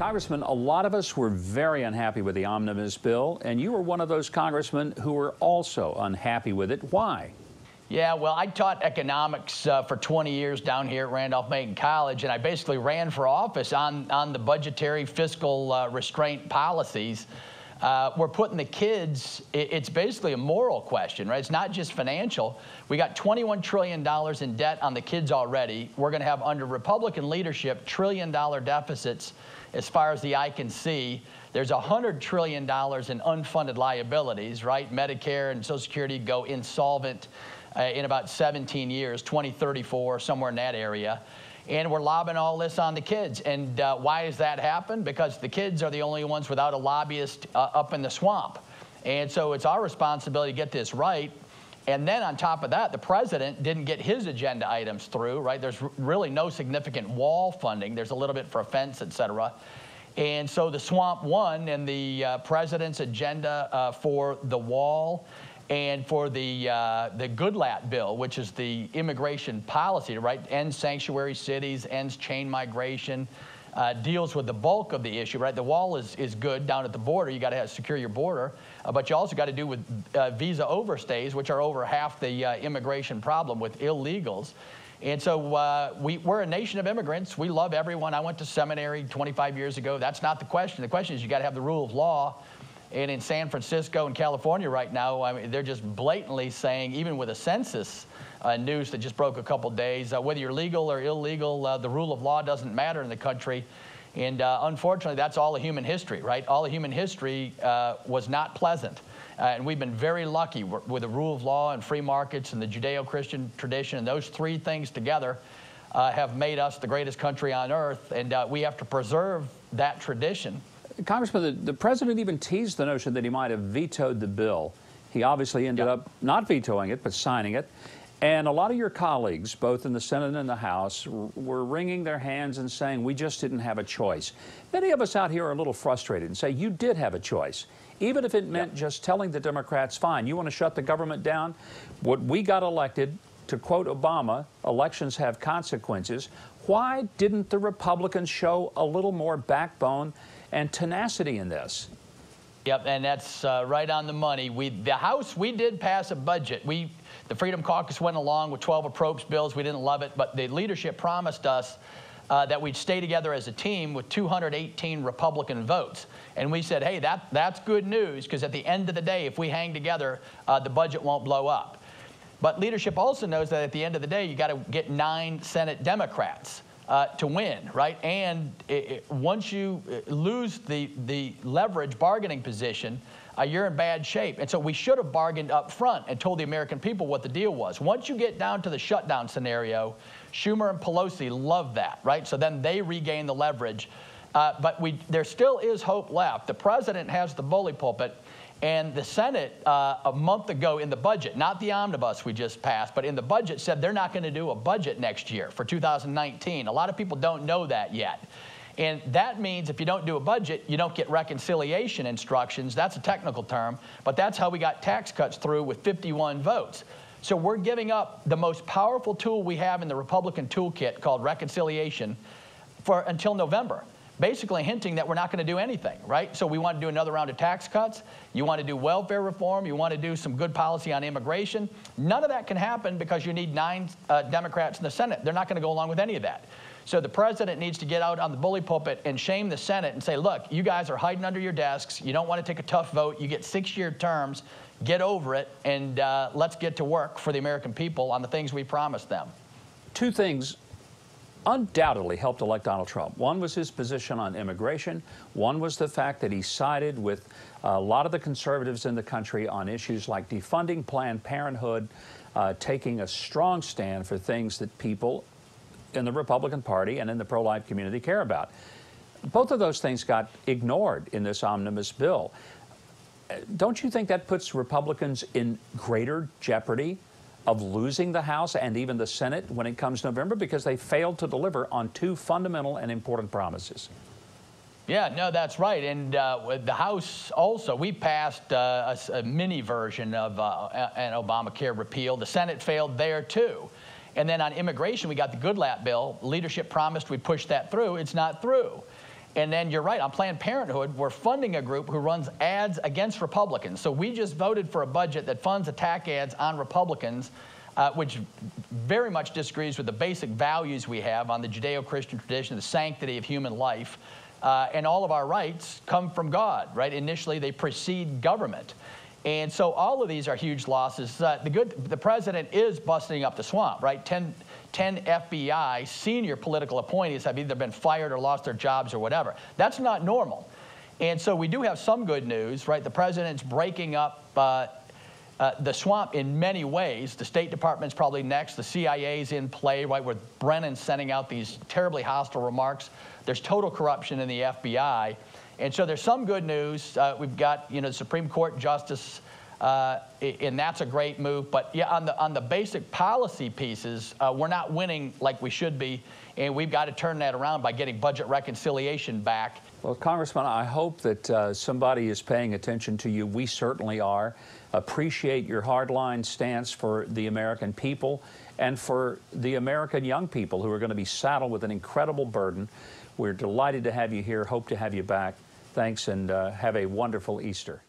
Congressman, a lot of us were very unhappy with the omnibus bill, and you were one of those congressmen who were also unhappy with it. Why? Yeah, well, I taught economics for 20 years down here at Randolph-Macon College, and I basically ran for office on the budgetary fiscal restraint policies. We're putting the kids, it's basically a moral question, right? It's not just financial. We got $21 trillion in debt on the kids already. We're going to have, under Republican leadership, trillion-dollar deficits as far as the eye can see. There's $100 trillion in unfunded liabilities, right? Medicare and Social Security go insolvent in about 17 years, 2034, somewhere in that area. And we're lobbing all this on the kids. And why does that happen? Because the kids are the only ones without a lobbyist up in the swamp. And so it's our responsibility to get this right. And then on top of that, the president didn't get his agenda items through, right? There's really no significant wall funding. There's a little bit for a fence, et cetera. And so the swamp won, and the president's agenda for the wall and for the Goodlatte bill, which is the immigration policy, right? Ends sanctuary cities, ends chain migration, deals with the bulk of the issue, right? The wall is good down at the border. You got to secure your border, but you also got to do with visa overstays, which are over half the immigration problem with illegals. And so we're a nation of immigrants. We love everyone. I went to seminary 25 years ago. That's not the question. The question is you got to have the rule of law. And in San Francisco and California right now, I mean, they're just blatantly saying, even with a census news that just broke a couple days, whether you're legal or illegal, the rule of law doesn't matter in the country. And unfortunately, that's all of human history, right? All of human history was not pleasant. And we've been very lucky with the rule of law and free markets and the Judeo-Christian tradition. And those three things together have made us the greatest country on earth. And we have to preserve that tradition. Congressman, the president even teased the notion that he might have vetoed the bill. He obviously ended up not vetoing it, but signing it. And a lot of your colleagues, both in the Senate and the House, were wringing their hands and saying, we just didn't have a choice. Many of us out here are a little frustrated and say, you did have a choice. Even if it meant just telling the Democrats, fine, you want to shut the government down? What we got elected, to quote Obama, elections have consequences. Why didn't the Republicans show a little more backbone and tenacity in this? Yep, and that's right on the money. The House, we did pass a budget. The Freedom Caucus went along with 12 approach bills. We didn't love it, but the leadership promised us that we'd stay together as a team with 218 Republican votes. And we said, hey, that's good news, because at the end of the day, if we hang together, the budget won't blow up. But leadership also knows that at the end of the day, you got to get 9 Senate Democrats to win, right? And once you lose the leverage bargaining position, you're in bad shape. And so we should have bargained up front and told the American people what the deal was. Once you get down to the shutdown scenario, Schumer and Pelosi love that, right? So then they regain the leverage. But there still is hope left. The president has the bully pulpit. And the Senate, a month ago in the budget, not the omnibus we just passed, but in the budget said they're not going to do a budget next year for 2019. A lot of people don't know that yet. And that means if you don't do a budget, you don't get reconciliation instructions. That's a technical term, but that's how we got tax cuts through with 51 votes. So we're giving up the most powerful tool we have in the Republican toolkit called reconciliation until November. Basically hinting that we're not going to do anything, right? So we want to do another round of tax cuts. You want to do welfare reform. You want to do some good policy on immigration. None of that can happen because you need 9 Democrats in the Senate. They're not going to go along with any of that. So the president needs to get out on the bully pulpit and shame the Senate and say, look, you guys are hiding under your desks. You don't want to take a tough vote. You get 6-year terms. Get over it, and let's get to work for the American people on the things we promised them. 2 things undoubtedly helped elect Donald Trump. One was his position on immigration. One was the fact that he sided with a lot of the conservatives in the country on issues like defunding Planned Parenthood, taking a strong stand for things that people in the Republican Party and in the pro-life community care about. Both of those things got ignored in this omnibus bill. Don't you think that puts Republicans in greater jeopardy of losing the House and even the Senate when it comes November, because they failed to deliver on 2 fundamental and important promises? Yeah, no, that's right. And the House also, we passed a mini version of an Obamacare repeal. The Senate failed there, too. And then on immigration, we got the Goodlatte bill. Leadership promised we'd push that through. It's not through. And then you're right, on Planned Parenthood, we're funding a group who runs ads against Republicans. So we just voted for a budget that funds attack ads on Republicans, which very much disagrees with the basic values we have on the Judeo-Christian tradition, the sanctity of human life. And all of our rights come from God, right? Initially, they precede government. And so all of these are huge losses. The president is busting up the swamp, right? 10 FBI senior political appointees have either been fired or lost their jobs or whatever. That's not normal. And so we do have some good news, right? The president's breaking up the swamp in many ways. The State Department's probably next. The CIA's in play, right, with Brennan sending out these terribly hostile remarks. There's total corruption in the FBI. And so there's some good news. We've got, you know, the Supreme Court justice, and that's a great move. But yeah, on the basic policy pieces, we're not winning like we should be, and we've got to turn that around by getting budget reconciliation back. Well, Congressman, I hope that somebody is paying attention to you. We certainly are. Appreciate your hardline stance for the American people and for the American young people who are going to be saddled with an incredible burden. We're delighted to have you here. Hope to have you back. Thanks, and have a wonderful Easter.